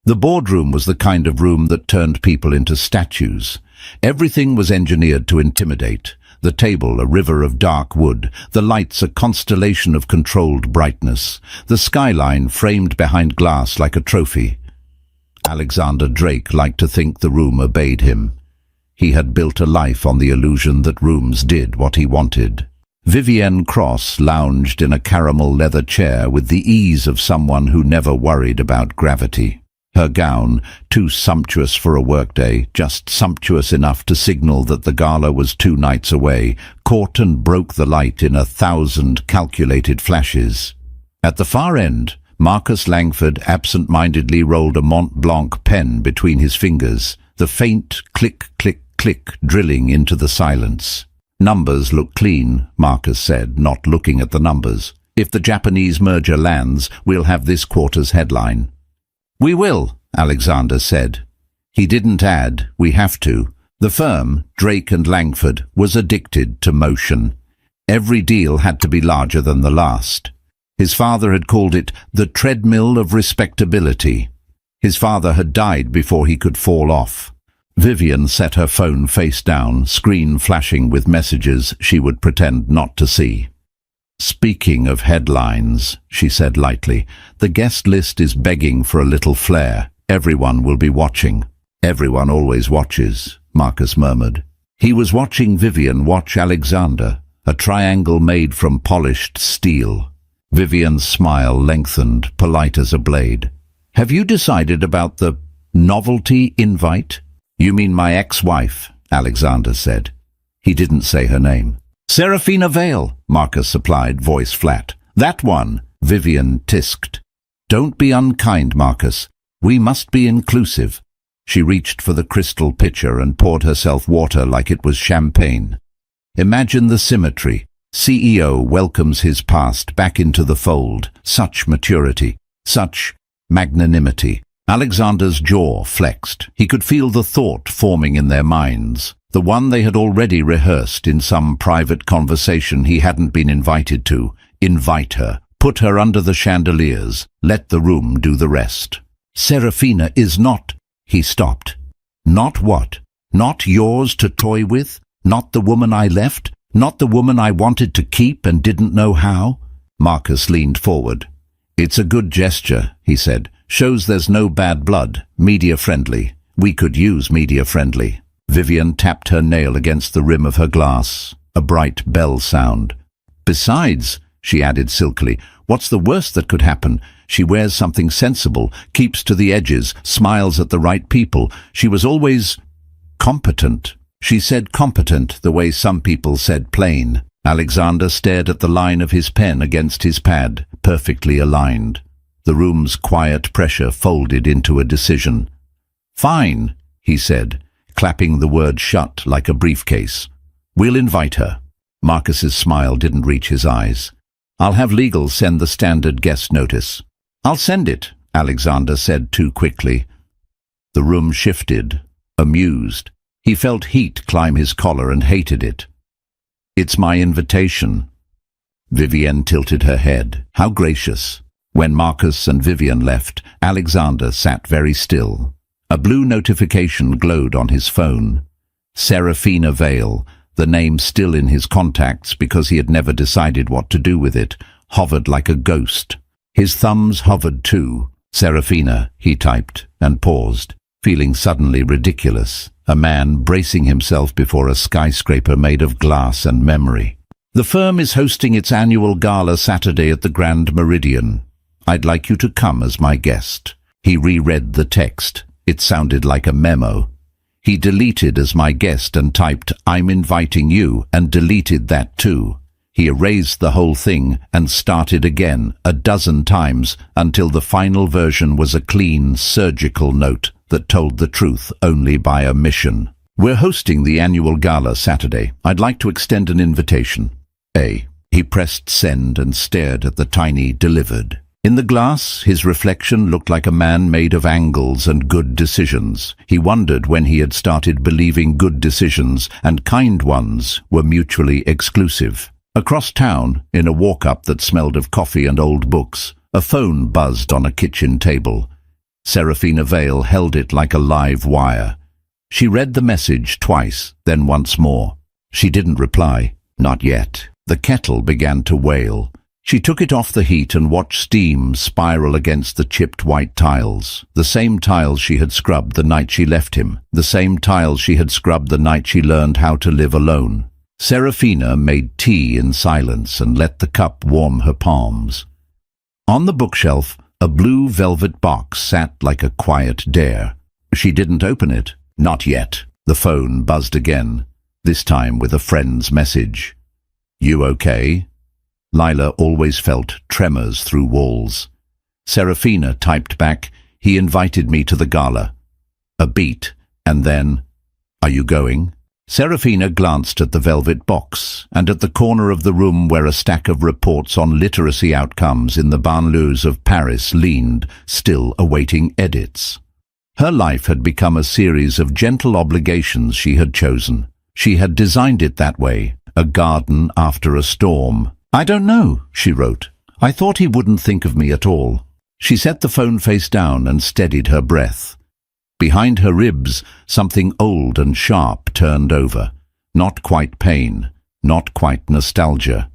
The boardroom was the kind of room that turned people into statues. Everything was engineered to intimidate. The table, a river of dark wood, the lights, a constellation of controlled brightness, the skyline framed behind glass like a trophy. Alexander Drake liked to think the room obeyed him. He had built a life on the illusion that rooms did what he wanted. Vivienne Cross lounged in a caramel leather chair with the ease of someone who never worried about gravity. Her gown, too sumptuous for a workday, just sumptuous enough to signal that the gala was 2 nights away, caught and broke the light in 1,000 calculated flashes. At the far end, Marcus Langford absent-mindedly rolled a Mont Blanc pen between his fingers, the faint click, click, click drilling into the silence. "Numbers look clean," Marcus said, not looking at the numbers. "If the Japanese merger lands, we'll have this quarter's headline." "We will," Alexander said. He didn't add, "We have to." The firm, Drake and Langford, was addicted to motion. Every deal had to be larger than the last. His father had called it the treadmill of respectability. His father had died before he could fall off. Vivian set her phone face down, screen flashing with messages she would pretend not to see. "Speaking of headlines," she said lightly, "the guest list is begging for a little flair. Everyone will be watching." "Everyone always watches," Marcus murmured. He was watching Vivian watch Alexander, a triangle made from polished steel. Vivian's smile lengthened, polite as a blade. "Have you decided about the novelty invite?" "You mean my ex-wife," Alexander said. He didn't say her name. "Serafina Vale," Marcus supplied, voice flat. "That one," Vivian tisked. "Don't be unkind, Marcus. We must be inclusive." She reached for the crystal pitcher and poured herself water like it was champagne. "Imagine the symmetry. CEO welcomes his past back into the fold. Such maturity. Such magnanimity." Alexander's jaw flexed. He could feel the thought forming in their minds, the one they had already rehearsed in some private conversation he hadn't been invited to. Invite her, put her under the chandeliers, let the room do the rest. "Serafina is not—" He stopped. "Not what? Not yours to toy with? Not the woman I left? Not the woman I wanted to keep and didn't know how?" Marcus leaned forward. "It's a good gesture," he said. "Shows there's no bad blood. Media-friendly. We could use media-friendly." Vivian tapped her nail against the rim of her glass. A bright bell sound. "Besides," she added silkily, "what's the worst that could happen? She wears something sensible, keeps to the edges, smiles at the right people. She was always competent." She said competent the way some people said plain. Alexander stared at the line of his pen against his pad, perfectly aligned. The room's quiet pressure folded into a decision. "Fine," he said, clapping the word shut like a briefcase. "We'll invite her." Marcus's smile didn't reach his eyes. "I'll have legal send the standard guest notice." "I'll send it," Alexander said too quickly. The room shifted, amused. He felt heat climb his collar and hated it. "It's my invitation." Vivienne tilted her head. How gracious. When Marcus and Vivian left, Alexander sat very still. A blue notification glowed on his phone. Serafina Vale, the name still in his contacts because he had never decided what to do with it, hovered like a ghost. His thumbs hovered too. "Serafina," he typed, and paused, feeling suddenly ridiculous. A man bracing himself before a skyscraper made of glass and memory. "The firm is hosting its annual gala Saturday at the Grand Meridian. I'd like you to come as my guest." He reread the text. It sounded like a memo. He deleted "as my guest" and typed "I'm inviting you" and deleted that too. He erased the whole thing and started again 12 times until the final version was a clean, surgical note that told the truth only by omission. "We're hosting the annual gala Saturday. I'd like to extend an invitation. A." He pressed send and stared at the tiny delivered. In the glass, his reflection looked like a man made of angles and good decisions. He wondered when he had started believing good decisions and kind ones were mutually exclusive. Across town, in a walk-up that smelled of coffee and old books, a phone buzzed on a kitchen table. Serafina Vale held it like a live wire. She read the message twice, then once more. She didn't reply. Not yet. The kettle began to wail. She took it off the heat and watched steam spiral against the chipped white tiles. The same tiles she had scrubbed the night she left him. The same tiles she had scrubbed the night she learned how to live alone. Serafina made tea in silence and let the cup warm her palms. On the bookshelf, a blue velvet box sat like a quiet dare. She didn't open it. Not yet. The phone buzzed again, this time with a friend's message. "You okay?" Lila always felt tremors through walls. Serafina typed back, "He invited me to the gala." A beat, and then, "Are you going?" Serafina glanced at the velvet box and at the corner of the room where a stack of reports on literacy outcomes in the banlieues of Paris leaned, still awaiting edits. Her life had become a series of gentle obligations she had chosen. She had designed it that way, a garden after a storm. "I don't know," she wrote. "I thought he wouldn't think of me at all." She set the phone face down and steadied her breath. Behind her ribs, something old and sharp turned over. Not quite pain, not quite nostalgia.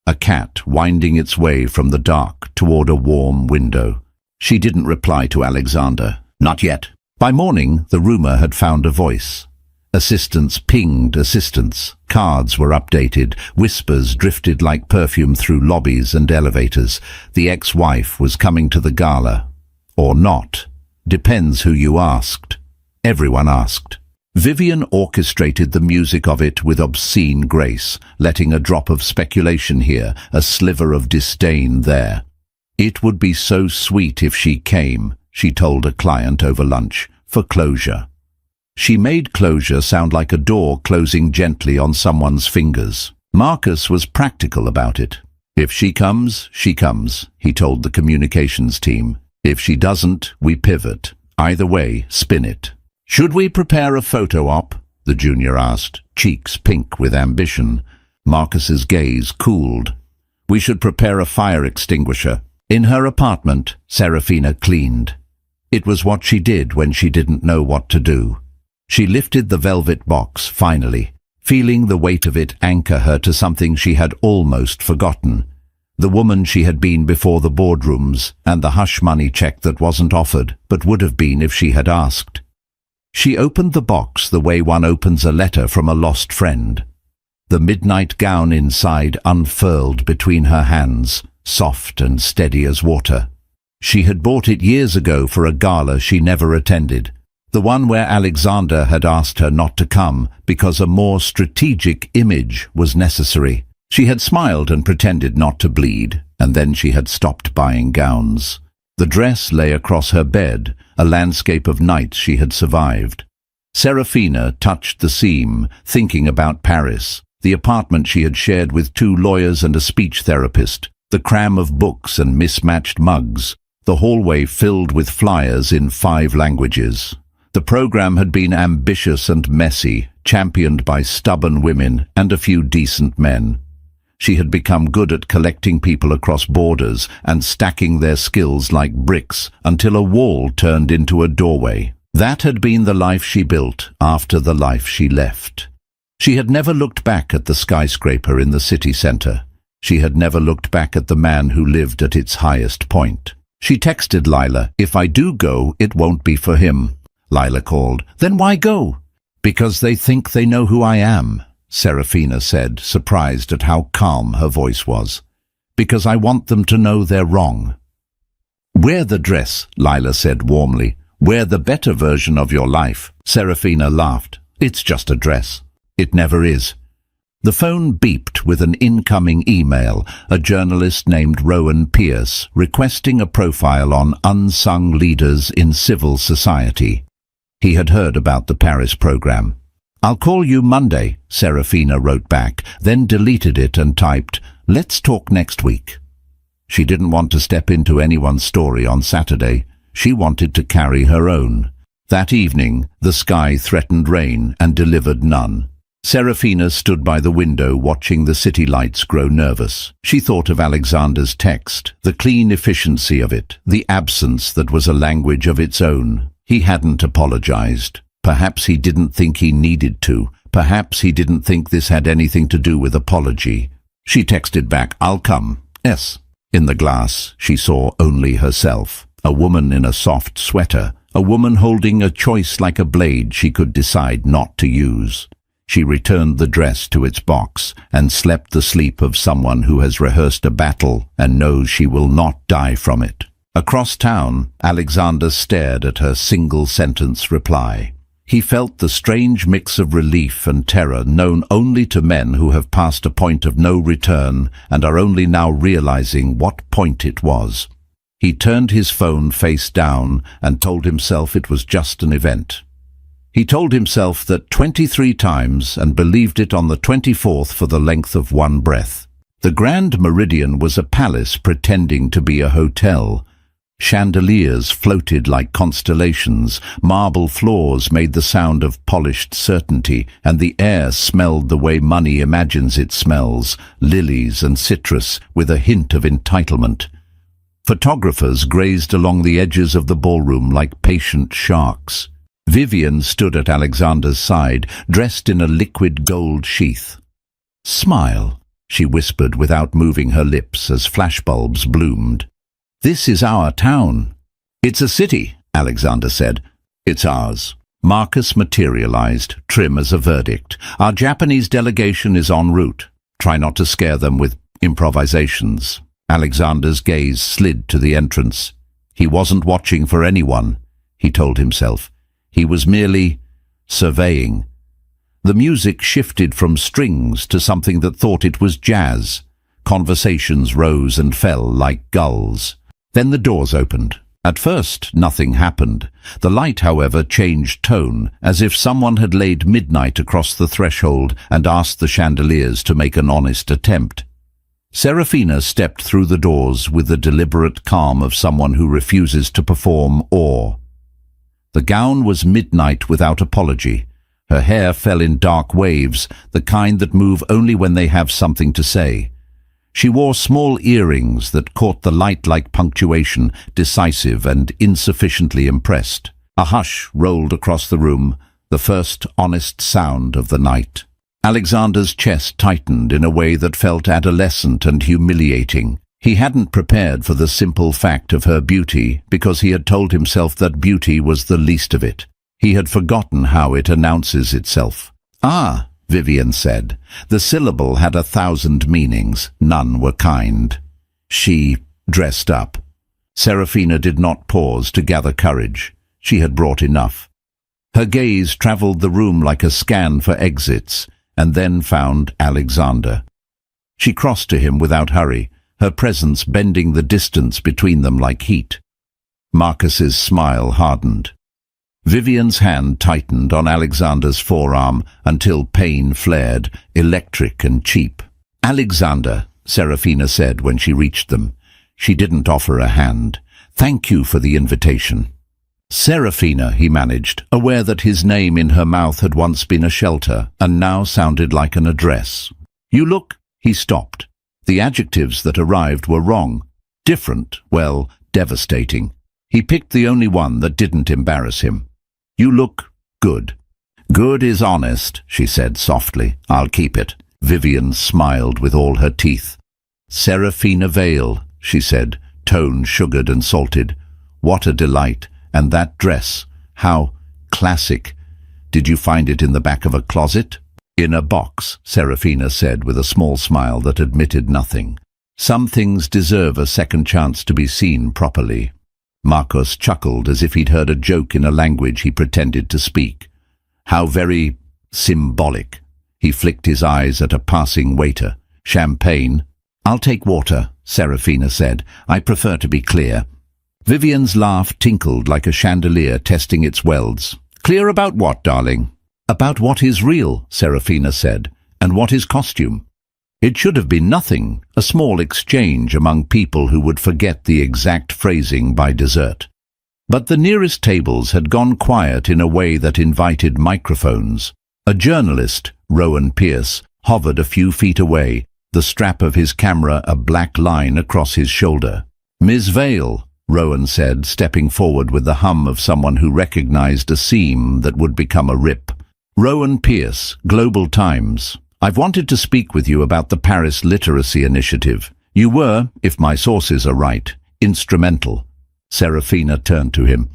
A cat winding its way from the dark toward a warm window. She didn't reply to Alexander. Not yet. By morning, the rumor had found a voice. Assistants pinged assistants. Cards were updated. Whispers drifted like perfume through lobbies and elevators. The ex-wife was coming to the gala. Or not. Depends who you asked. Everyone asked. Vivian orchestrated the music of it with obscene grace, letting a drop of speculation here, a sliver of disdain there. It would be so sweet if she came, she told a client over lunch, for closure. She made closure sound like a door closing gently on someone's fingers. Marcus was practical about it. "If she comes, he told the communications team. "If she doesn't, we pivot. Either way, spin it." "Should we prepare a photo op?" the junior asked, cheeks pink with ambition. Marcus's gaze cooled. "We should prepare a fire extinguisher." In her apartment, Serafina cleaned. It was what she did when she didn't know what to do. She lifted the velvet box, finally, feeling the weight of it anchor her to something she had almost forgotten. The woman she had been before the boardrooms, and the hush money check that wasn't offered, but would have been if she had asked. She opened the box the way one opens a letter from a lost friend. The midnight gown inside unfurled between her hands, soft and steady as water. She had bought it years ago for a gala she never attended, the one where Alexander had asked her not to come because a more strategic image was necessary. She had smiled and pretended not to bleed, and then she had stopped buying gowns. The dress lay across her bed, a landscape of nights she had survived. Serafina touched the seam, thinking about Paris, the apartment she had shared with 2 lawyers and a speech therapist, the cram of books and mismatched mugs, the hallway filled with flyers in 5 languages. The program had been ambitious and messy, championed by stubborn women and a few decent men. She had become good at collecting people across borders and stacking their skills like bricks until a wall turned into a doorway. That had been the life she built after the life she left. She had never looked back at the skyscraper in the city center. She had never looked back at the man who lived at its highest point. She texted Lila, "If I do go, it won't be for him." Lila called, "Then why go?" "Because they think they know who I am," Serafina said, surprised at how calm her voice was. "Because I want them to know they're wrong." "Wear the dress," Lila said warmly. "Wear the better version of your life." Serafina laughed. "It's just a dress." "It never is." The phone beeped with an incoming email, a journalist named Rowan Pierce, requesting a profile on unsung leaders in civil society. He had heard about the Paris program. "I'll call you Monday," Serafina wrote back, then deleted it and typed, "Let's talk next week." She didn't want to step into anyone's story on Saturday. She wanted to carry her own. That evening, the sky threatened rain and delivered none. Serafina stood by the window watching the city lights grow nervous. She thought of Alexander's text, the clean efficiency of it, the absence that was a language of its own. He hadn't apologized. Perhaps he didn't think he needed to. Perhaps he didn't think this had anything to do with apology. She texted back, "I'll come. S." In the glass, she saw only herself. A woman in a soft sweater. A woman holding a choice like a blade she could decide not to use. She returned the dress to its box and slept the sleep of someone who has rehearsed a battle and knows she will not die from it. Across town, Alexander stared at her single-sentence reply. He felt the strange mix of relief and terror known only to men who have passed a point of no return and are only now realizing what point it was. He turned his phone face down and told himself it was just an event. He told himself that 23 times and believed it on the 24th for the length of one breath. The Grand Meridian was a palace pretending to be a hotel. Chandeliers floated like constellations, marble floors made the sound of polished certainty, and the air smelled the way money imagines it smells, lilies and citrus with a hint of entitlement. Photographers grazed along the edges of the ballroom like patient sharks. Vivian stood at Alexander's side, dressed in a liquid gold sheath. "Smile," she whispered without moving her lips as flashbulbs bloomed. "This is our town." "It's a city," Alexander said. "It's ours." Marcus materialized, trim as a verdict. "Our Japanese delegation is en route. Try not to scare them with improvisations." Alexander's gaze slid to the entrance. He wasn't watching for anyone, he told himself. He was merely surveying. The music shifted from strings to something that thought it was jazz. Conversations rose and fell like gulls. Then the doors opened. At first, nothing happened. The light, however, changed tone, as if someone had laid midnight across the threshold and asked the chandeliers to make an honest attempt. Serafina stepped through the doors with the deliberate calm of someone who refuses to perform awe. The gown was midnight without apology. Her hair fell in dark waves, the kind that move only when they have something to say. She wore small earrings that caught the light like punctuation, decisive and insufficiently impressed. A hush rolled across the room, the first honest sound of the night. Alexander's chest tightened in a way that felt adolescent and humiliating. He hadn't prepared for the simple fact of her beauty because he had told himself that beauty was the least of it. He had forgotten how it announces itself. "Ah," Vivian said. The syllable had 1,000 meanings. None were kind. She dressed up. Serafina did not pause to gather courage. She had brought enough. Her gaze traveled the room like a scan for exits, and then found Alexander. She crossed to him without hurry, her presence bending the distance between them like heat. Marcus's smile hardened. Vivian's hand tightened on Alexander's forearm until pain flared, electric and cheap. "Alexander," Serafina said when she reached them. She didn't offer a hand. "Thank you for the invitation." "Serafina," he managed, aware that his name in her mouth had once been a shelter and now sounded like an address. "You look—" He stopped. The adjectives that arrived were wrong. Different, well, devastating. He picked the only one that didn't embarrass him. "You look good." "Good is honest," she said softly. "I'll keep it." Vivian smiled with all her teeth. "Serafina Vale," she said, tone sugared and salted. "What a delight. And that dress, how classic. Did you find it in the back of a closet?" "In a box," Serafina said with a small smile that admitted nothing. "Some things deserve a second chance to be seen properly." Marcus chuckled as if he'd heard a joke in a language he pretended to speak. "How very symbolic." He flicked his eyes at a passing waiter. "Champagne?" "I'll take water," Serafina said. "I prefer to be clear." Vivian's laugh tinkled like a chandelier testing its welds. "Clear about what, darling?" "About what is real," Serafina said, "and what is costume." It should have been nothing, a small exchange among people who would forget the exact phrasing by dessert. But the nearest tables had gone quiet in a way that invited microphones. A journalist, Rowan Pierce, hovered a few feet away, the strap of his camera a black line across his shoulder. "Ms. Vale," Rowan said, stepping forward with the hum of someone who recognized a seam that would become a rip. "Rowan Pierce, Global Times. I've wanted to speak with you about the Paris Literacy Initiative. You were, if my sources are right, instrumental." Serafina turned to him.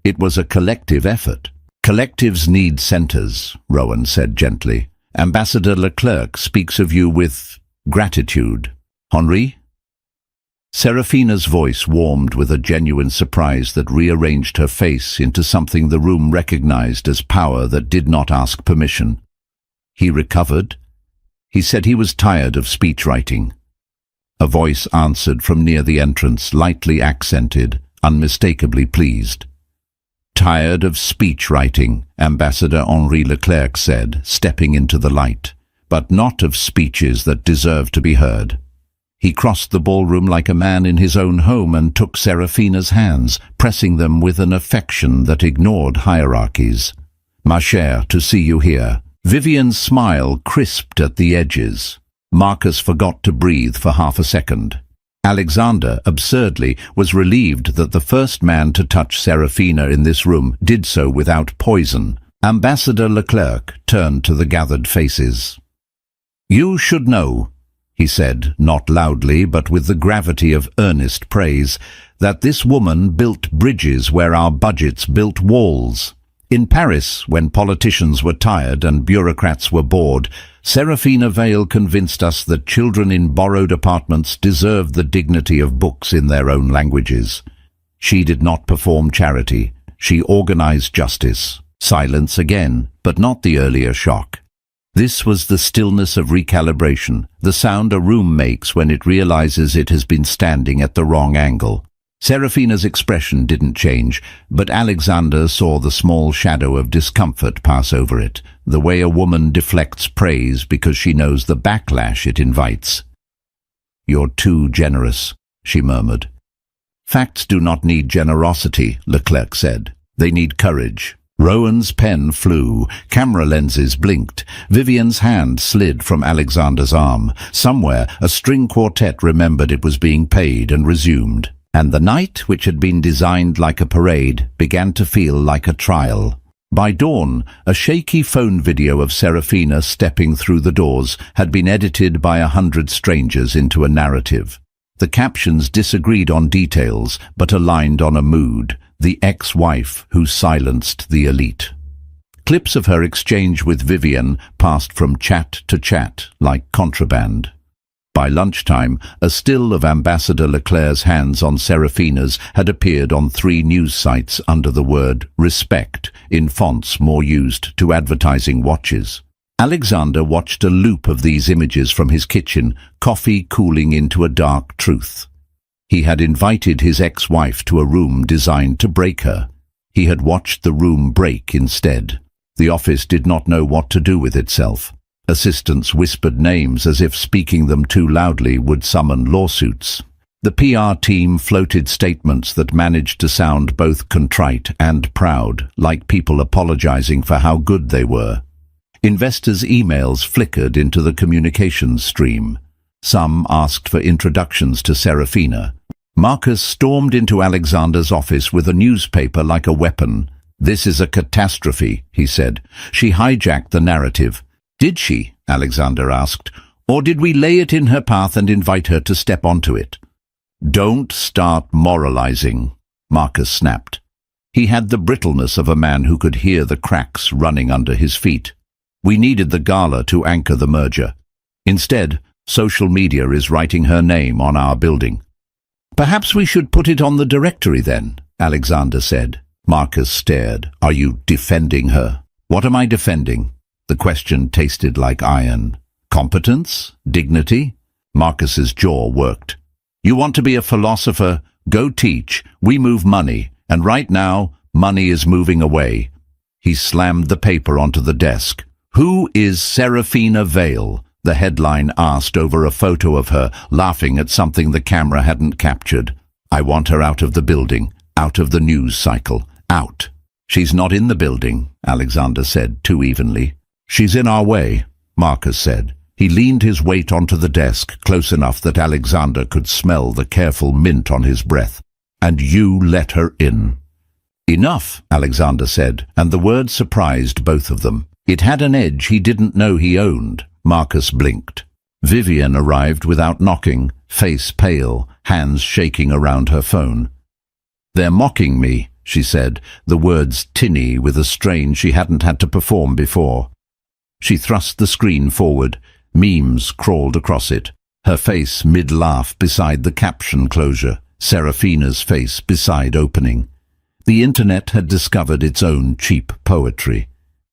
"It was a collective effort." "Collectives need centers," Rowan said gently. "Ambassador Leclerc speaks of you with gratitude. Henri?" Serafina's voice warmed with a genuine surprise that rearranged her face into something the room recognized as power that did not ask permission. "He recovered?" "He said he was tired of speech writing." A voice answered from near the entrance, lightly accented, unmistakably pleased. "Tired of speech writing," Ambassador Henri Leclerc said, stepping into the light, "but not of speeches that deserve to be heard." He crossed the ballroom like a man in his own home and took Serafina's hands, pressing them with an affection that ignored hierarchies. "Ma chère, to see you here." Vivian's smile crisped at the edges. Marcus forgot to breathe for half a second. Alexander, absurdly, was relieved that the first man to touch Serafina in this room did so without poison. Ambassador Leclerc turned to the gathered faces. "You should know," he said, not loudly but with the gravity of earnest praise, "that this woman built bridges where our budgets built walls. In Paris, when politicians were tired and bureaucrats were bored, Serafina Vale convinced us that children in borrowed apartments deserved the dignity of books in their own languages. She did not perform charity. She organized justice." Silence again, but not the earlier shock. This was the stillness of recalibration, the sound a room makes when it realizes it has been standing at the wrong angle. Serafina's expression didn't change, but Alexander saw the small shadow of discomfort pass over it, the way a woman deflects praise because she knows the backlash it invites. "You're too generous," she murmured. "Facts do not need generosity," Leclerc said. "They need courage." Rowan's pen flew, camera lenses blinked, Vivian's hand slid from Alexander's arm. Somewhere, a string quartet remembered it was being paid and resumed. And the night, which had been designed like a parade, began to feel like a trial. By dawn, a shaky phone video of Serafina stepping through the doors had been edited by 100 strangers into a narrative. The captions disagreed on details, but aligned on a mood: the ex-wife who silenced the elite. Clips of her exchange with Vivian passed from chat to chat, like contraband. By lunchtime, a still of Ambassador Leclerc's hands on Serafina's had appeared on 3 news sites under the word "respect" in fonts more used to advertising watches. Alexander watched a loop of these images from his kitchen, coffee cooling into a dark truth. He had invited his ex-wife to a room designed to break her. He had watched the room break instead. The office did not know what to do with itself. Assistants whispered names as if speaking them too loudly would summon lawsuits. The PR team floated statements that managed to sound both contrite and proud, like people apologizing for how good they were. Investors' emails flickered into the communications stream. Some asked for introductions to Serafina. Marcus stormed into Alexander's office with a newspaper like a weapon. "This is a catastrophe," he said. "She hijacked the narrative." "Did she?" Alexander asked. "Or did we lay it in her path and invite her to step onto it?" "Don't start moralizing," Marcus snapped. He had the brittleness of a man who could hear the cracks running under his feet. "We needed the gala to anchor the merger. Instead, social media is writing her name on our building." "Perhaps we should put it on the directory then," Alexander said. Marcus stared. "Are you defending her?" "What am I defending?" The question tasted like iron. "Competence? Dignity?" Marcus's jaw worked. "You want to be a philosopher? Go teach. We move money, and right now, money is moving away." He slammed the paper onto the desk. "Who is Serafina Vale?" the headline asked over a photo of her, laughing at something the camera hadn't captured. "I want her out of the building, out of the news cycle, out." "She's not in the building," Alexander said too evenly. She's in our way, Marcus said. He leaned his weight onto the desk, close enough that Alexander could smell the careful mint on his breath. And you let her in. Enough, Alexander said, and the word surprised both of them. It had an edge he didn't know he owned. Marcus blinked. Vivian arrived without knocking, face pale, hands shaking around her phone. They're mocking me, she said, the words tinny with a strain she hadn't had to perform before. She thrust the screen forward. Memes crawled across it, her face mid-laugh beside the caption closure, Serafina's face beside opening. The internet had discovered its own cheap poetry.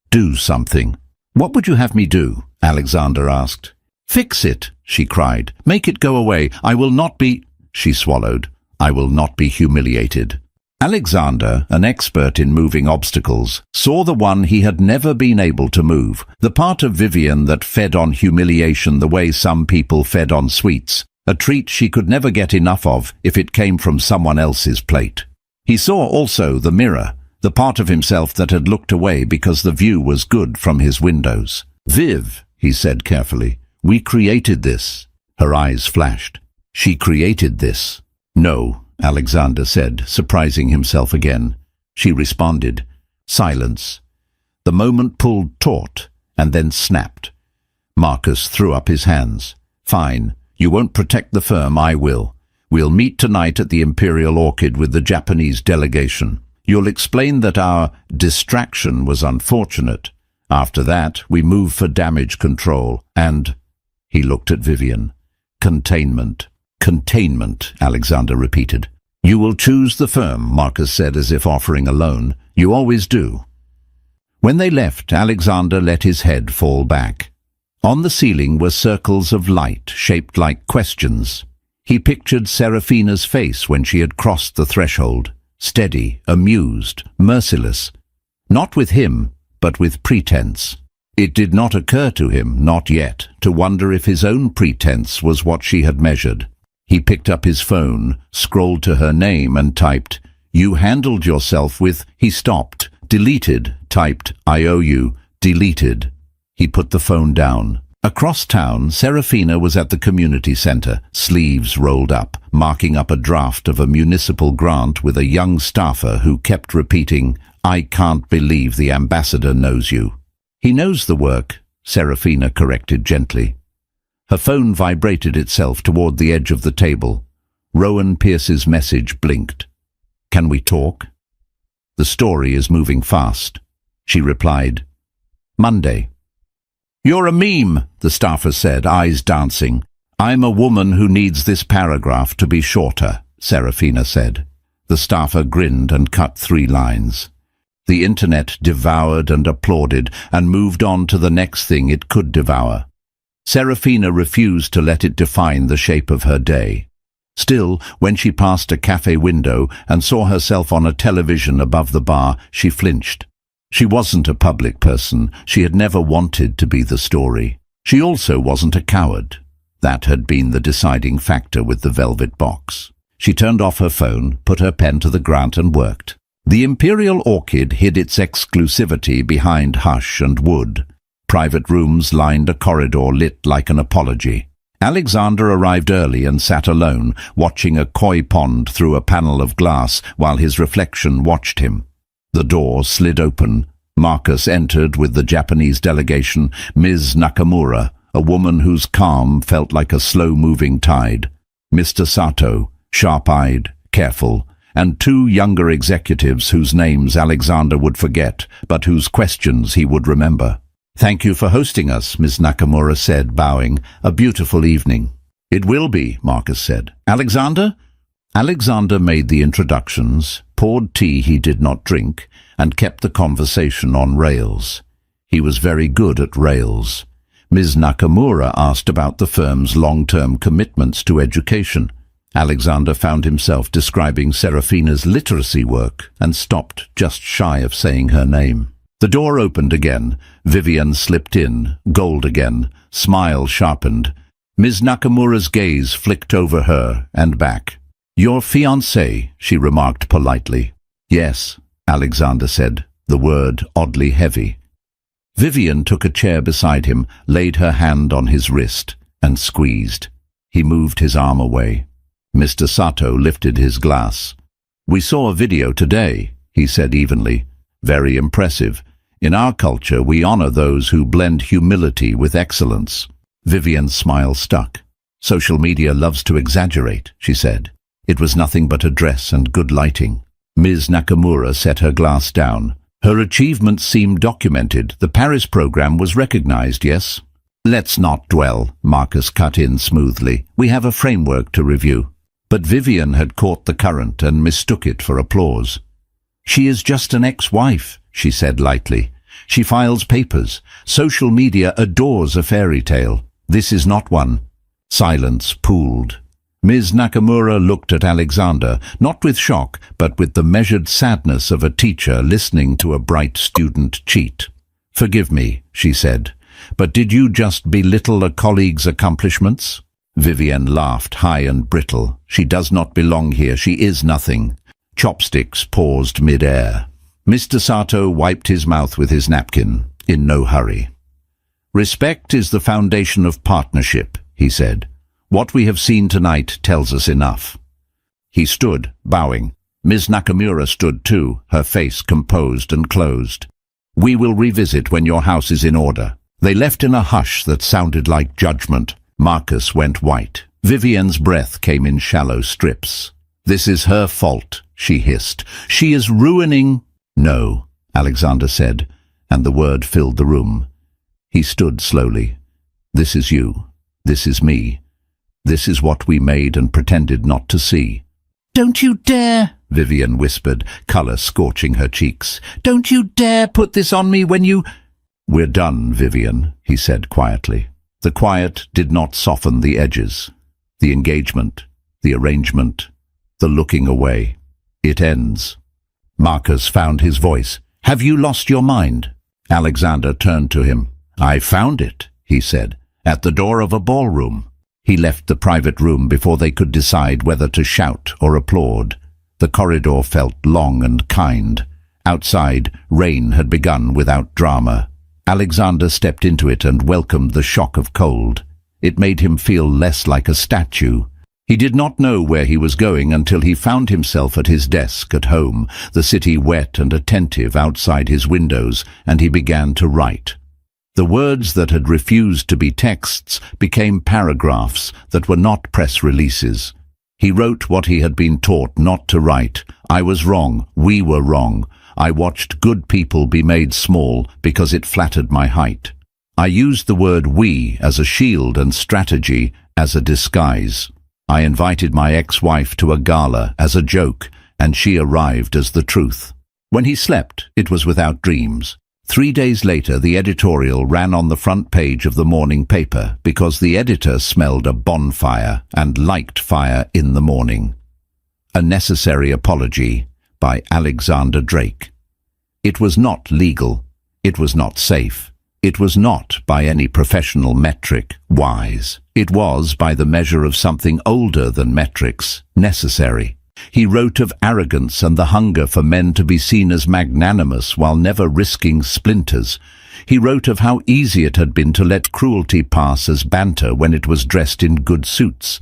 Do something. What would you have me do? Alexander asked. Fix it, she cried. Make it go away. I will not be... She swallowed. I will not be humiliated. Alexander, an expert in moving obstacles, saw the one he had never been able to move, the part of Vivian that fed on humiliation the way some people fed on sweets, a treat she could never get enough of if it came from someone else's plate. He saw also the mirror, the part of himself that had looked away because the view was good from his windows. Viv, he said carefully, we created this. Her eyes flashed. She created this. No, Alexander said, surprising himself again. She responded. Silence. The moment pulled taut, and then snapped. Marcus threw up his hands. Fine. You won't protect the firm, I will. We'll meet tonight at the Imperial Orchid with the Japanese delegation. You'll explain that our distraction was unfortunate. After that, we move for damage control, and... He looked at Vivian. Containment. Containment, Alexander repeated. You will choose the firm, Marcus said as if offering a loan. You always do. When they left, Alexander let his head fall back. On the ceiling were circles of light shaped like questions. He pictured Serafina's face when she had crossed the threshold, steady, amused, merciless. Not with him, but with pretense. It did not occur to him, not yet, to wonder if his own pretense was what she had measured. He picked up his phone, scrolled to her name and typed, You handled yourself with... He stopped, deleted, typed, I owe you, deleted. He put the phone down. Across town, Serafina was at the community center, sleeves rolled up, marking up a draft of a municipal grant with a young staffer who kept repeating, I can't believe the ambassador knows you. He knows the work, Serafina corrected gently. Her phone vibrated itself toward the edge of the table. Rowan Pierce's message blinked. Can we talk? The story is moving fast. She replied. Monday. You're a meme, the staffer said, eyes dancing. I'm a woman who needs this paragraph to be shorter, Serafina said. The staffer grinned and cut 3 lines. The internet devoured and applauded and moved on to the next thing it could devour. Serafina refused to let it define the shape of her day. Still, when she passed a cafe window and saw herself on a television above the bar, she flinched. She wasn't a public person. She had never wanted to be the story. She also wasn't a coward. That had been the deciding factor with the velvet box. She turned off her phone, put her pen to the grant and worked. The Imperial Orchid hid its exclusivity behind hush and wood. Private rooms lined a corridor lit like an apology. Alexander arrived early and sat alone, watching a koi pond through a panel of glass while his reflection watched him. The door slid open. Marcus entered with the Japanese delegation, Ms. Nakamura, a woman whose calm felt like a slow-moving tide. Mr. Sato, sharp-eyed, careful, and 2 younger executives whose names Alexander would forget, but whose questions he would remember. Thank you for hosting us, Ms. Nakamura said, bowing. A beautiful evening. It will be, Marcus said. Alexander? Alexander made the introductions, poured tea he did not drink, and kept the conversation on rails. He was very good at rails. Ms. Nakamura asked about the firm's long-term commitments to education. Alexander found himself describing Serafina's literacy work and stopped just shy of saying her name. The door opened again. Vivian slipped in, gold again, smile sharpened. Ms. Nakamura's gaze flicked over her and back. Your fiancé, she remarked politely. Yes, Alexander said, the word oddly heavy. Vivian took a chair beside him, laid her hand on his wrist, and squeezed. He moved his arm away. Mr. Sato lifted his glass. "We saw a video today," he said evenly. "Very impressive. In our culture, we honor those who blend humility with excellence." Vivian's smile stuck. "Social media loves to exaggerate," she said. It was nothing but a dress and good lighting. Ms. Nakamura set her glass down. Her achievements seemed documented. The Paris program was recognized, yes? "Let's not dwell," Marcus cut in smoothly. "We have a framework to review." But Vivian had caught the current and mistook it for applause. "She is just an ex-wife," she said lightly. "She files papers. Social media adores a fairy tale. This is not one." Silence pooled. Ms. Nakamura looked at Alexander, not with shock, but with the measured sadness of a teacher listening to a bright student cheat. "Forgive me," she said, "but did you just belittle a colleague's accomplishments?" Vivian laughed, high and brittle. "She does not belong here. She is nothing." Chopsticks paused mid-air. Mr. Sato wiped his mouth with his napkin, in no hurry. "Respect is the foundation of partnership," he said. "What we have seen tonight tells us enough." He stood, bowing. Ms. Nakamura stood too, her face composed and closed. "We will revisit when your house is in order." They left in a hush that sounded like judgment. Marcus went white. Vivian's breath came in shallow strips. "This is her fault," she hissed. "She is ruining—" "No," Alexander said, and the word filled the room. He stood slowly. "This is you. This is me. This is what we made and pretended not to see." "Don't you dare," Vivian whispered, color scorching her cheeks. "Don't you dare put this on me when you—" "We're done, Vivian," he said quietly. The quiet did not soften the edges. The engagement, the arrangement, the looking away. "It ends." Marcus found his voice. "Have you lost your mind?" Alexander turned to him. "I found it," he said, "at the door of a ballroom." He left the private room before they could decide whether to shout or applaud. The corridor felt long and kind. Outside, rain had begun without drama. Alexander stepped into it and welcomed the shock of cold. It made him feel less like a statue. He did not know where he was going until he found himself at his desk at home, the city wet and attentive outside his windows, and he began to write. The words that had refused to be texts became paragraphs that were not press releases. He wrote what he had been taught not to write. "I was wrong. We were wrong. I watched good people be made small because it flattered my height. I used the word we as a shield and strategy as a disguise. I invited my ex-wife to a gala as a joke, and she arrived as the truth. When he slept, it was without dreams. 3 days later, the editorial ran on the front page of the morning paper because the editor smelled a bonfire and liked fire in the morning. A Necessary Apology by Alexander Drake. It was not legal. It was not safe. It was not, by any professional metric, wise. It was, by the measure of something older than metrics, necessary. He wrote of arrogance and the hunger for men to be seen as magnanimous while never risking splinters. He wrote of how easy it had been to let cruelty pass as banter when it was dressed in good suits.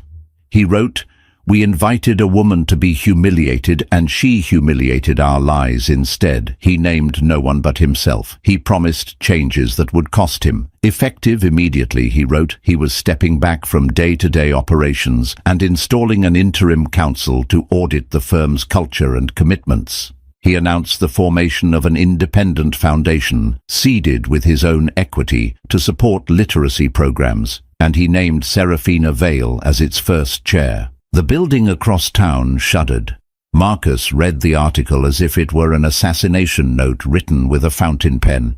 He wrote, "We invited a woman to be humiliated, and she humiliated our lies instead." He named no one but himself. He promised changes that would cost him. Effective immediately, he wrote, he was stepping back from day-to-day operations and installing an interim council to audit the firm's culture and commitments. He announced the formation of an independent foundation, seeded with his own equity, to support literacy programs, and he named Serafina Vale as its first chair. The building across town shuddered. Marcus read the article as if it were an assassination note written with a fountain pen.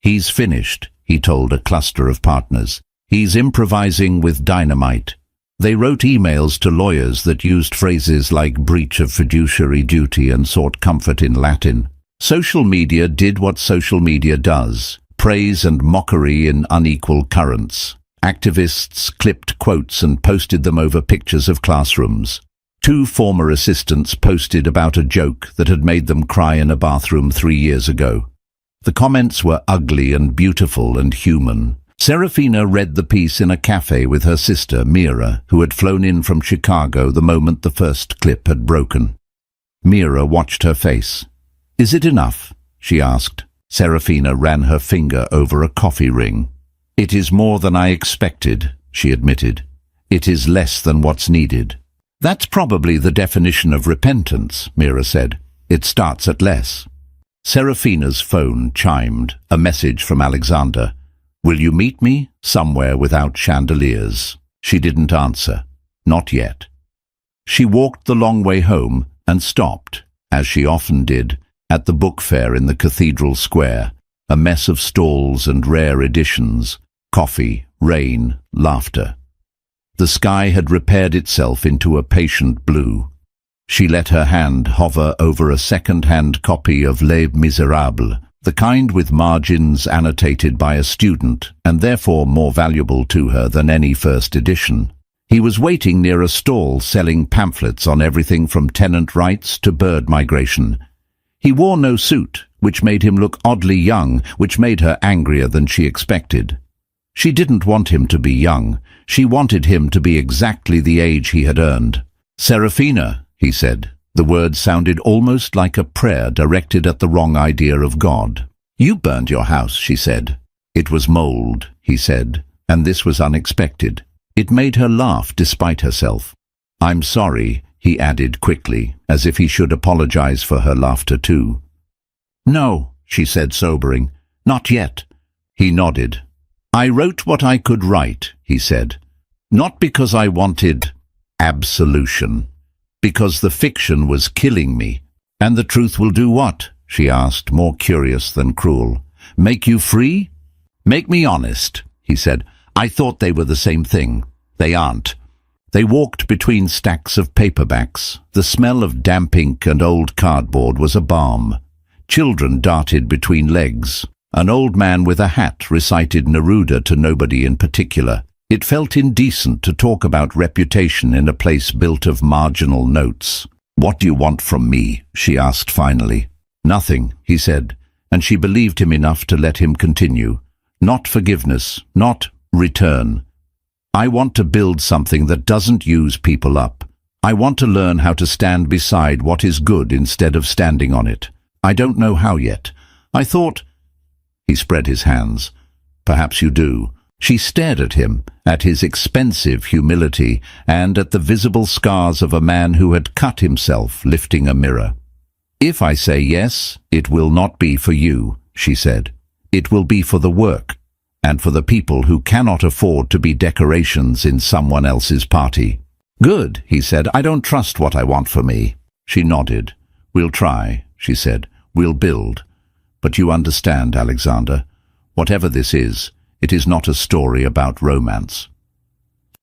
"He's finished," he told a cluster of partners. "He's improvising with dynamite." They wrote emails to lawyers that used phrases like breach of fiduciary duty and sought comfort in Latin. Social media did what social media does: praise and mockery in unequal currents. Activists clipped quotes and posted them over pictures of classrooms. 2 former assistants posted about a joke that had made them cry in a bathroom 3 years ago. The comments were ugly and beautiful and human. Serafina read the piece in a cafe with her sister, Mira, who had flown in from Chicago the moment the first clip had broken. Mira watched her face. "Is it enough?" she asked. Serafina ran her finger over a coffee ring. "It is more than I expected," she admitted. "It is less than what's needed." "That's probably the definition of repentance," Mira said. "It starts at less." Serafina's phone chimed, a message from Alexander. "Will you meet me somewhere without chandeliers?" She didn't answer. Not yet. She walked the long way home and stopped, as she often did, at the book fair in the Cathedral Square, a mess of stalls and rare editions, coffee, rain, laughter. The sky had repaired itself into a patient blue. She let her hand hover over a second-hand copy of Les Miserables, the kind with margins annotated by a student, and therefore more valuable to her than any first edition. He was waiting near a stall selling pamphlets on everything from tenant rights to bird migration. He wore no suit, which made him look oddly young, which made her angrier than she expected. She didn't want him to be young. She wanted him to be exactly the age he had earned. "Serafina," he said. The word sounded almost like a prayer directed at the wrong idea of God. "You burned your house," she said. "It was mold," he said, and this was unexpected. It made her laugh despite herself. "I'm sorry," he added quickly, as if he should apologize for her laughter too. "No," she said, sobering. "Not yet." He nodded. "I wrote what I could write," he said. "Not because I wanted absolution. Because the fiction was killing me." "And the truth will do what?" she asked, more curious than cruel. "Make you free?" "Make me honest," he said. "I thought they were the same thing. They aren't." They walked between stacks of paperbacks. The smell of damp ink and old cardboard was a balm. Children darted between legs. An old man with a hat recited Neruda to nobody in particular. It felt indecent to talk about reputation in a place built of marginal notes. "What do you want from me?" she asked finally. "Nothing," he said, and she believed him enough to let him continue. "Not forgiveness, not return. I want to build something that doesn't use people up. I want to learn how to stand beside what is good instead of standing on it. I don't know how yet. I thought—" He spread his hands. "Perhaps you do." She stared at him, at his expensive humility, and at the visible scars of a man who had cut himself lifting a mirror. "If I say yes, it will not be for you," she said. "It will be for the work, and for the people who cannot afford to be decorations in someone else's party." "Good," he said. "I don't trust what I want for me." She nodded. "We'll try," she said. "We'll build. But you understand, Alexander, whatever this is, it is not a story about romance."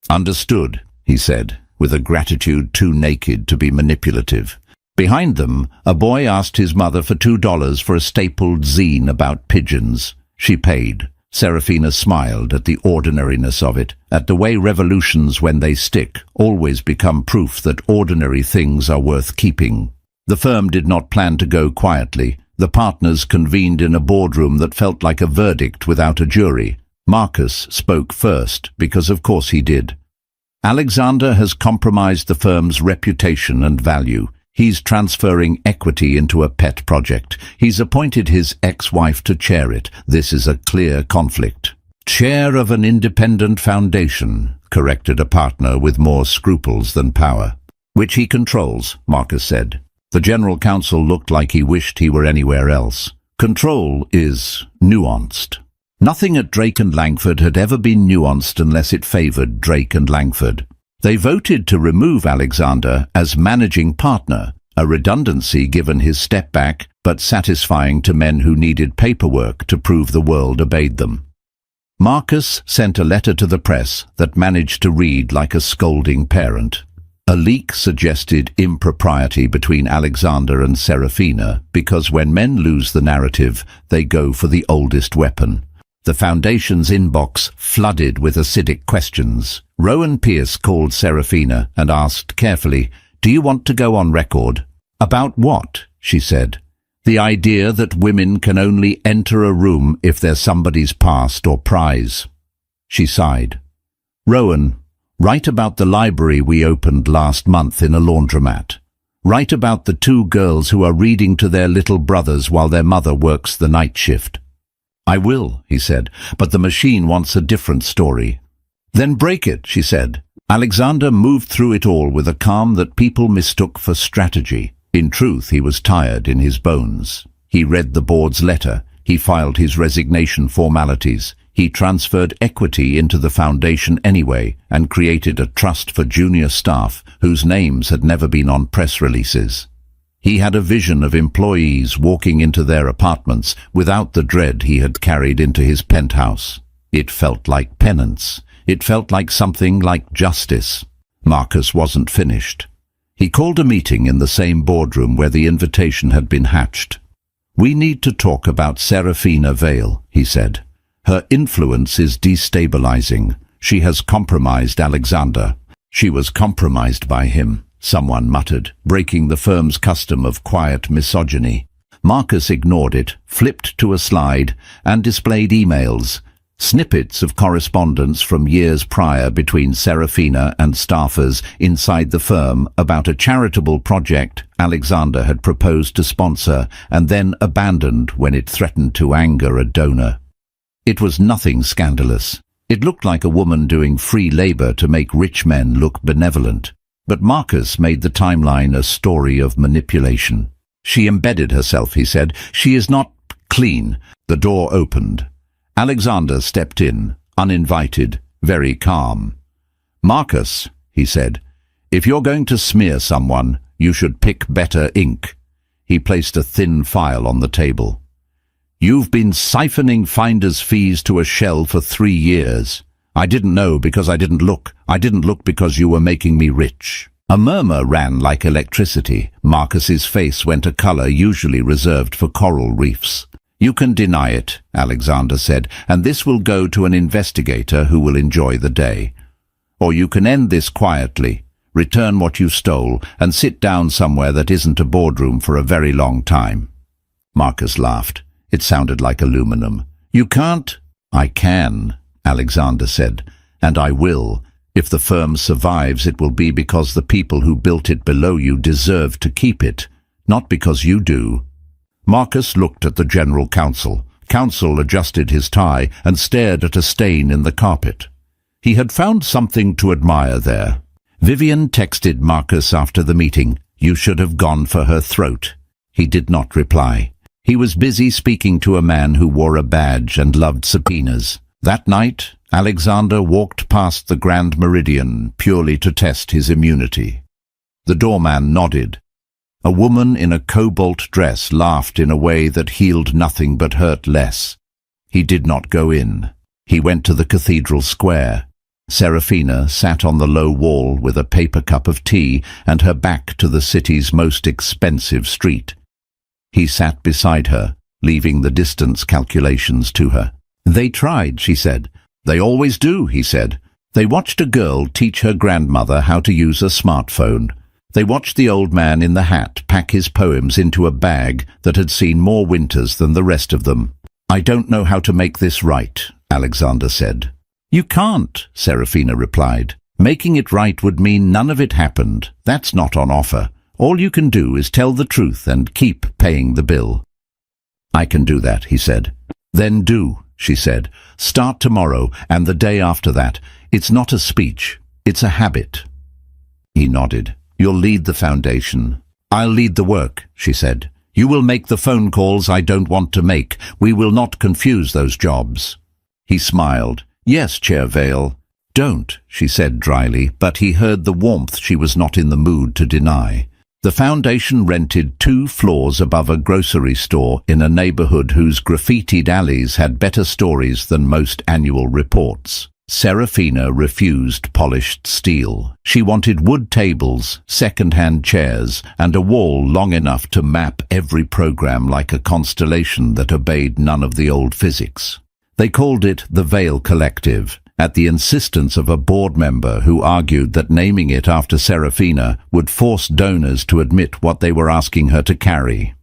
"Understood," he said, with a gratitude too naked to be manipulative. Behind them, a boy asked his mother for $2 for a stapled zine about pigeons. She paid. Serafina smiled at the ordinariness of it, at the way revolutions, when they stick, always become proof that ordinary things are worth keeping. The firm did not plan to go quietly. The partners convened in a boardroom that felt like a verdict without a jury. Marcus spoke first, because of course he did. "Alexander has compromised the firm's reputation and value. He's transferring equity into a pet project. He's appointed his ex-wife to chair it. This is a clear conflict." "Chair of an independent foundation," corrected a partner with more scruples than power. "Which he controls," Marcus said. The general counsel looked like he wished he were anywhere else. "Control is nuanced." Nothing at Drake and Langford had ever been nuanced unless it favored Drake and Langford. They voted to remove Alexander as managing partner, a redundancy given his step back, but satisfying to men who needed paperwork to prove the world obeyed them. Marcus sent a letter to the press that managed to read like a scolding parent. A leak suggested impropriety between Alexander and Serafina because when men lose the narrative, they go for the oldest weapon. The Foundation's inbox flooded with acidic questions. Rowan Pierce called Serafina and asked carefully, "Do you want to go on record?" "About what?" she said. The idea that women can only enter a room if they're somebody's past or prize. She sighed. Rowan, write about the library we opened last month in a laundromat. Write about the two girls who are reading to their little brothers while their mother works the night shift. I will, he said, but the machine wants a different story. Then break it, she said. Alexander moved through it all with a calm that people mistook for strategy. In truth, he was tired in his bones. He read the board's letter. He filed his resignation formalities. He transferred equity into the foundation anyway and created a trust for junior staff whose names had never been on press releases. He had a vision of employees walking into their apartments without the dread he had carried into his penthouse. It felt like penance. It felt like something like justice. Marcus wasn't finished. He called a meeting in the same boardroom where the invitation had been hatched. We need to talk about Serafina Vale, he said. Her influence is destabilizing. She has compromised Alexander. She was compromised by him, someone muttered, breaking the firm's custom of quiet misogyny. Marcus ignored it, flipped to a slide, and displayed emails. Snippets of correspondence from years prior between Serafina and staffers inside the firm about a charitable project Alexander had proposed to sponsor and then abandoned when it threatened to anger a donor. It was nothing scandalous. It looked like a woman doing free labor to make rich men look benevolent. But Marcus made the timeline a story of manipulation. She embedded herself, he said. She is not clean. The door opened. Alexander stepped in, uninvited, very calm. Marcus, he said, if you're going to smear someone, you should pick better ink. He placed a thin file on the table. You've been siphoning finder's fees to a shell for 3 years. I didn't know because I didn't look. I didn't look because you were making me rich. A murmur ran like electricity. Marcus's face went a color usually reserved for coral reefs. You can deny it, Alexander said, and this will go to an investigator who will enjoy the day. Or you can end this quietly, return what you stole, and sit down somewhere that isn't a boardroom for a very long time. Marcus laughed. It sounded like aluminum. You can't? I can, Alexander said, and I will. If the firm survives, it will be because the people who built it below you deserve to keep it, not because you do. Marcus looked at the general counsel. Counsel adjusted his tie and stared at a stain in the carpet. He had found something to admire there. Vivian texted Marcus after the meeting. You should have gone for her throat. He did not reply. He was busy speaking to a man who wore a badge and loved subpoenas. That night, Alexander walked past the Grand Meridian purely to test his immunity. The doorman nodded. A woman in a cobalt dress laughed in a way that healed nothing but hurt less. He did not go in. He went to the cathedral square. Serafina sat on the low wall with a paper cup of tea and her back to the city's most expensive street. He sat beside her, leaving the distance calculations to her. They tried, she said. They always do, he said. They watched a girl teach her grandmother how to use a smartphone. They watched the old man in the hat pack his poems into a bag that had seen more winters than the rest of them. I don't know how to make this right, Alexander said. You can't, Serafina replied. Making it right would mean none of it happened. That's not on offer. All you can do is tell the truth and keep paying the bill. I can do that, he said. Then do, she said. Start tomorrow and the day after that. It's not a speech. It's a habit. He nodded. You'll lead the foundation. I'll lead the work, she said. You will make the phone calls I don't want to make. We will not confuse those jobs. He smiled. Yes, Chair Vale. Don't, she said dryly, but he heard the warmth she was not in the mood to deny. The foundation rented 2 floors above a grocery store in a neighborhood whose graffitied alleys had better stories than most annual reports. Serafina refused polished steel. She wanted wood tables, second-hand chairs, and a wall long enough to map every program like a constellation that obeyed none of the old physics. They called it the Vale Collective, at the insistence of a board member who argued that naming it after Serafina would force donors to admit what they were asking her to carry.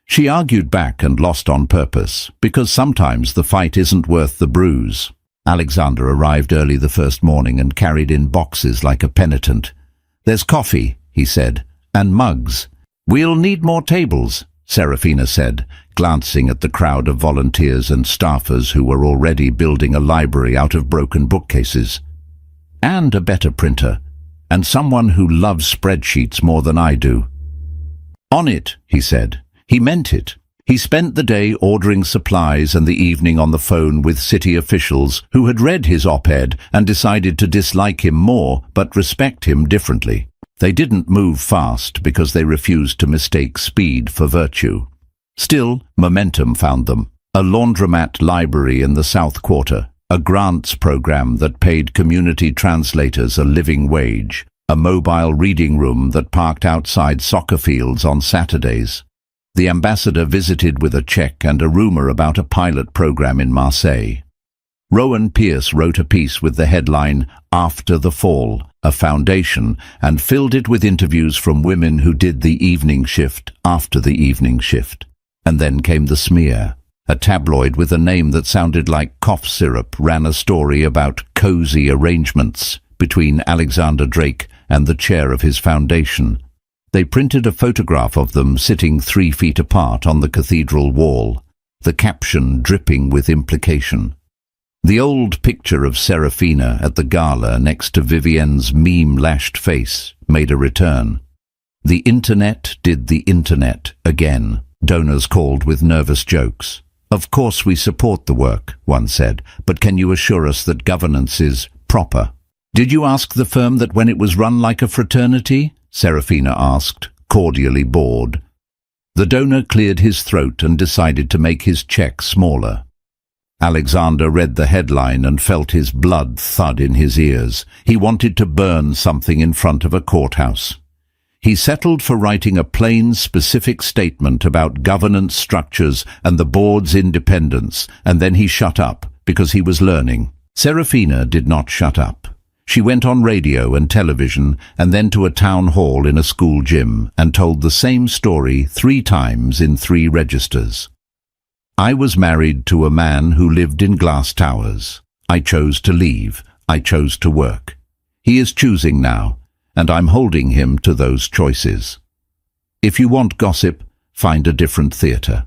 She argued back and lost on purpose, because sometimes the fight isn't worth the bruise. Alexander arrived early the first morning and carried in boxes like a penitent. "There's coffee," he said, "and mugs." "We'll need more tables," Serafina said, glancing at the crowd of volunteers and staffers who were already building a library out of broken bookcases. "And a better printer, and someone who loves spreadsheets more than I do." "On it," he said. He meant it. He spent the day ordering supplies and the evening on the phone with city officials who had read his op-ed and decided to dislike him more but respect him differently. They didn't move fast because they refused to mistake speed for virtue. Still, momentum found them. A laundromat library in the South Quarter, a grants program that paid community translators a living wage, a mobile reading room that parked outside soccer fields on Saturdays. The ambassador visited with a check and a rumor about a pilot program in Marseille. Rowan Pierce wrote a piece with the headline, "After the Fall, a Foundation," and filled it with interviews from women who did the evening shift after the evening shift. And then came the smear. A tabloid with a name that sounded like cough syrup ran a story about cozy arrangements between Alexander Drake and the chair of his foundation. They printed a photograph of them sitting 3 feet apart on the cathedral wall, the caption dripping with implication. The old picture of Serafina at the gala next to Vivienne's meme-lashed face made a return. The internet did the internet again, donors called with nervous jokes. "Of course we support the work," one said, "but can you assure us that governance is proper?" "Did you ask the firm that when it was run like a fraternity?" Serafina asked, cordially bored. The donor cleared his throat and decided to make his check smaller. Alexander read the headline and felt his blood thud in his ears. He wanted to burn something in front of a courthouse. He settled for writing a plain, specific statement about governance structures and the board's independence, and then he shut up, because he was learning. Serafina did not shut up. She went on radio and television and then to a town hall in a school gym and told the same story 3 times in 3 registers. "I was married to a man who lived in glass towers. I chose to leave. I chose to work. He is choosing now, and I'm holding him to those choices. If you want gossip, find a different theatre.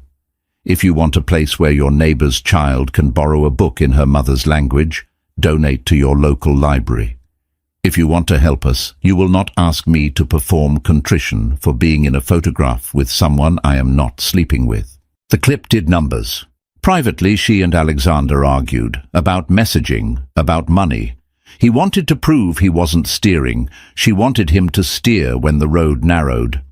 If you want a place where your neighbour's child can borrow a book in her mother's language, donate to your local library. If you want to help us, you will not ask me to perform contrition for being in a photograph with someone I am not sleeping with." The clip did numbers. Privately, she and Alexander argued about messaging, about money. He wanted to prove he wasn't steering. She wanted him to steer when the road narrowed.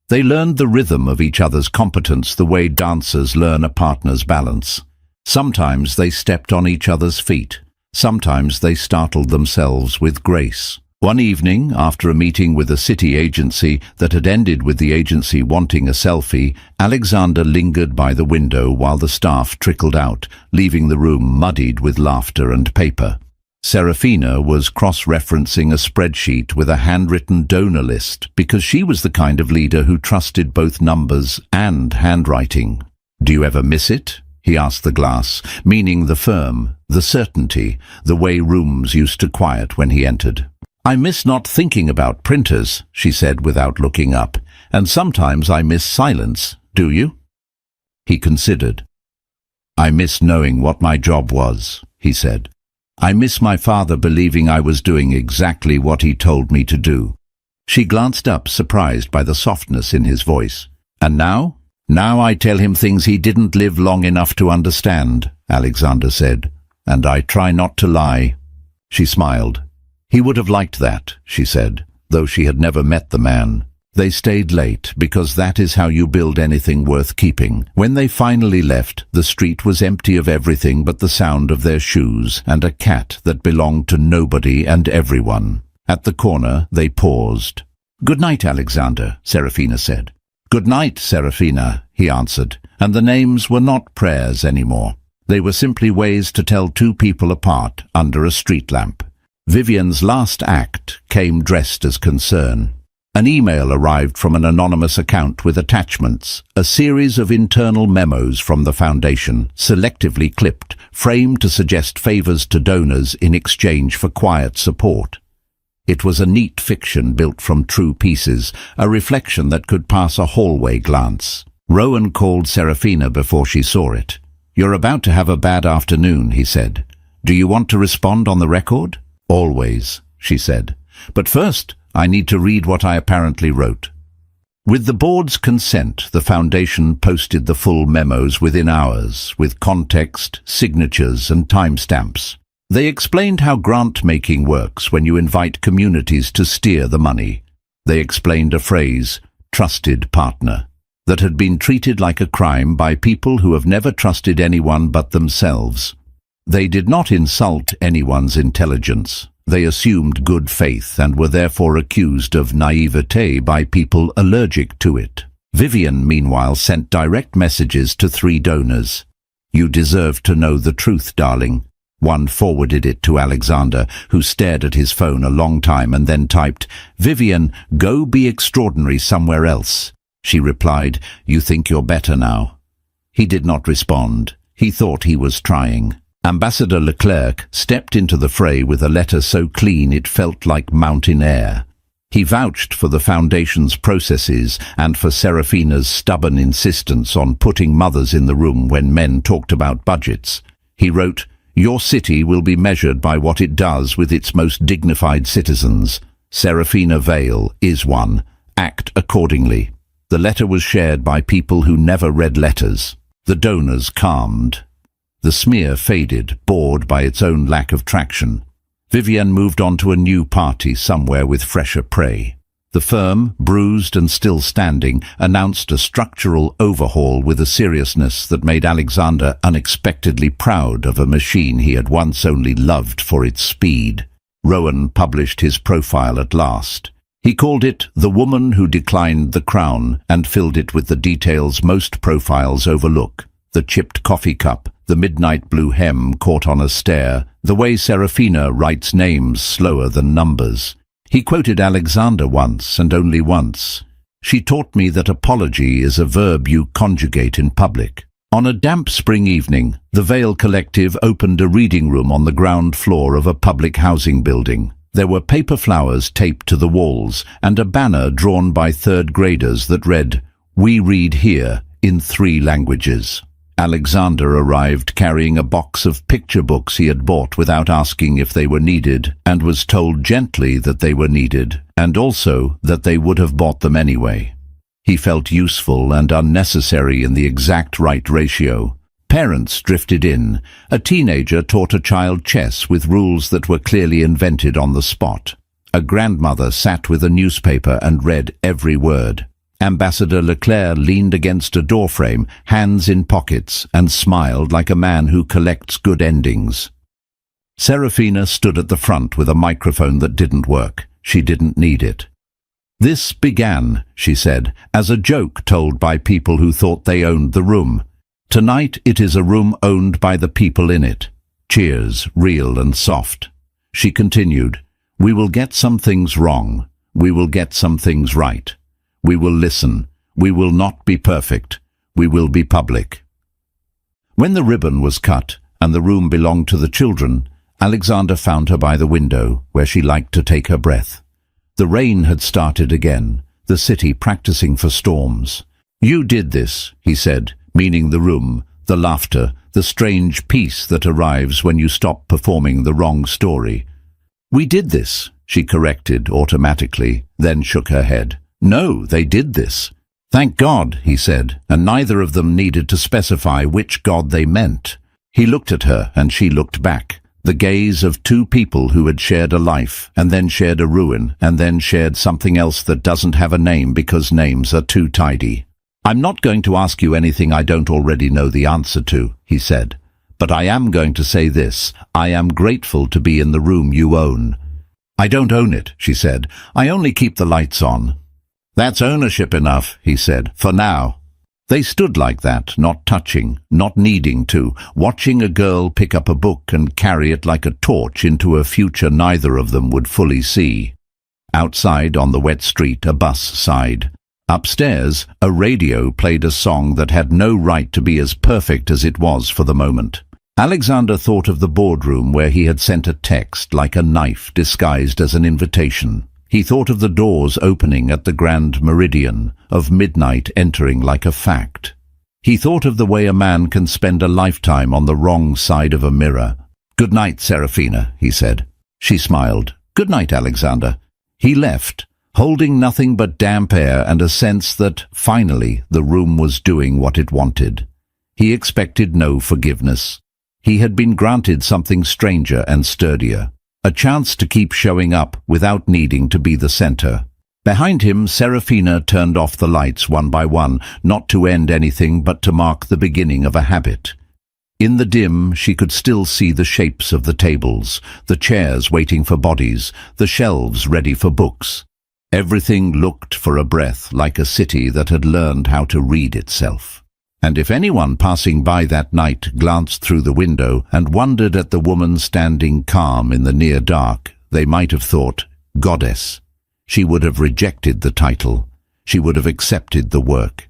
They learned the rhythm of each other's competence the way dancers learn a partner's balance. Sometimes they stepped on each other's feet. Sometimes they startled themselves with grace. One evening, after a meeting with a city agency that had ended with the agency wanting a selfie, Alexander lingered by the window while the staff trickled out, leaving the room muddied with laughter and paper. Serafina was cross-referencing a spreadsheet with a handwritten donor list because she was the kind of leader who trusted both numbers and handwriting. "Do you ever miss it?" he asked the glass, meaning the firm, the certainty, the way rooms used to quiet when he entered. "I miss not thinking about printers," she said without looking up, "and sometimes I miss silence. Do you?" He considered. "I miss knowing what my job was," he said. "I miss my father believing I was doing exactly what he told me to do." She glanced up, surprised by the softness in his voice. "And now?" "Now I tell him things he didn't live long enough to understand," Alexander said, "and I try not to lie." She smiled. "He would have liked that," she said, though she had never met the man. They stayed late because that is how you build anything worth keeping. When they finally left, the street was empty of everything but the sound of their shoes and a cat that belonged to nobody and everyone. At the corner, they paused. "Good night, Alexander," Serafina said. "Good night, Serafina," he answered, and the names were not prayers anymore. They were simply ways to tell 2 people apart under a street lamp. Vivienne's last act came dressed as concern. An email arrived from an anonymous account with attachments, a series of internal memos from the foundation, selectively clipped, framed to suggest favors to donors in exchange for quiet support. It was a neat fiction built from true pieces, a reflection that could pass a hallway glance. Rowan called Serafina before she saw it. "You're about to have a bad afternoon," he said. "Do you want to respond on the record?" "Always," she said. "But first, I need to read what I apparently wrote." With the board's consent, the foundation posted the full memos within hours, with context, signatures and timestamps. They explained how grant-making works when you invite communities to steer the money. They explained a phrase, "trusted partner," that had been treated like a crime by people who have never trusted anyone but themselves. They did not insult anyone's intelligence. They assumed good faith and were therefore accused of naivete by people allergic to it. Vivian, meanwhile, sent direct messages to 3 donors. "You deserve to know the truth, darling." One forwarded it to Alexander, who stared at his phone a long time and then typed, "Vivian, go be extraordinary somewhere else." She replied, "You think you're better now?" He did not respond. He thought he was trying. Ambassador Leclerc stepped into the fray with a letter so clean it felt like mountain air. He vouched for the foundation's processes and for Serafina's stubborn insistence on putting mothers in the room when men talked about budgets. He wrote, "Your city will be measured by what it does with its most dignified citizens. Serafina Vale is one. Act accordingly." The letter was shared by people who never read letters. The donors calmed. The smear faded, bored by its own lack of traction. Vivian moved on to a new party somewhere with fresher prey. The firm, bruised and still standing, announced a structural overhaul with a seriousness that made Alexander unexpectedly proud of a machine he had once only loved for its speed. Rowan published his profile at last. He called it "The Woman Who Declined the Crown" and filled it with the details most profiles overlook: the chipped coffee cup, the midnight blue hem caught on a stair, the way Serafina writes names slower than numbers. He quoted Alexander once, and only once. "She taught me that apology is a verb you conjugate in public." On a damp spring evening, the Vale Collective opened a reading room on the ground floor of a public housing building. There were paper flowers taped to the walls, and a banner drawn by 3rd graders that read, "We read here," in 3 languages. Alexander arrived carrying a box of picture books he had bought without asking if they were needed, and was told gently that they were needed, and also that they would have bought them anyway. He felt useful and unnecessary in the exact right ratio. Parents drifted in. A teenager taught a child chess with rules that were clearly invented on the spot. A grandmother sat with a newspaper and read every word. Ambassador Leclerc leaned against a doorframe, hands in pockets, and smiled like a man who collects good endings. Serafina stood at the front with a microphone that didn't work. She didn't need it. "This began," she said, "as a joke told by people who thought they owned the room. Tonight it is a room owned by the people in it." Cheers, real and soft. She continued, "We will get some things wrong. We will get some things right. We will listen. We will not be perfect. We will be public." When the ribbon was cut and the room belonged to the children, Alexander found her by the window, where she liked to take her breath. The rain had started again, the city practicing for storms. "You did this," he said, meaning the room, the laughter, the strange peace that arrives when you stop performing the wrong story. "We did this," she corrected automatically, then shook her head. "No, they did this." "Thank God," he said, and neither of them needed to specify which God they meant. He looked at her, and she looked back. The gaze of 2 people who had shared a life, and then shared a ruin, and then shared something else that doesn't have a name because names are too tidy. "I'm not going to ask you anything I don't already know the answer to," he said. "But I am going to say this. I am grateful to be in the room you own." "I don't own it," she said. "I only keep the lights on." "That's ownership enough," he said, "for now." They stood like that, not touching, not needing to, watching a girl pick up a book and carry it like a torch into a future neither of them would fully see. Outside, on the wet street, a bus sighed. Upstairs, a radio played a song that had no right to be as perfect as it was for the moment. Alexander thought of the boardroom where he had sent a text like a knife disguised as an invitation. He thought of the doors opening at the Grand Meridian, of midnight entering like a fact. He thought of the way a man can spend a lifetime on the wrong side of a mirror. "Good night, Serafina," he said. She smiled. "Good night, Alexander." He left, holding nothing but damp air and a sense that, finally, the room was doing what it wanted. He expected no forgiveness. He had been granted something stranger and sturdier, a chance to keep showing up without needing to be the center. Behind him, Serafina turned off the lights one by one, not to end anything but to mark the beginning of a habit. In the dim, she could still see the shapes of the tables, the chairs waiting for bodies, the shelves ready for books. Everything looked for a breath like a city that had learned how to read itself. And if anyone passing by that night glanced through the window and wondered at the woman standing calm in the near dark, they might have thought, "Goddess." She would have rejected the title. She would have accepted the work.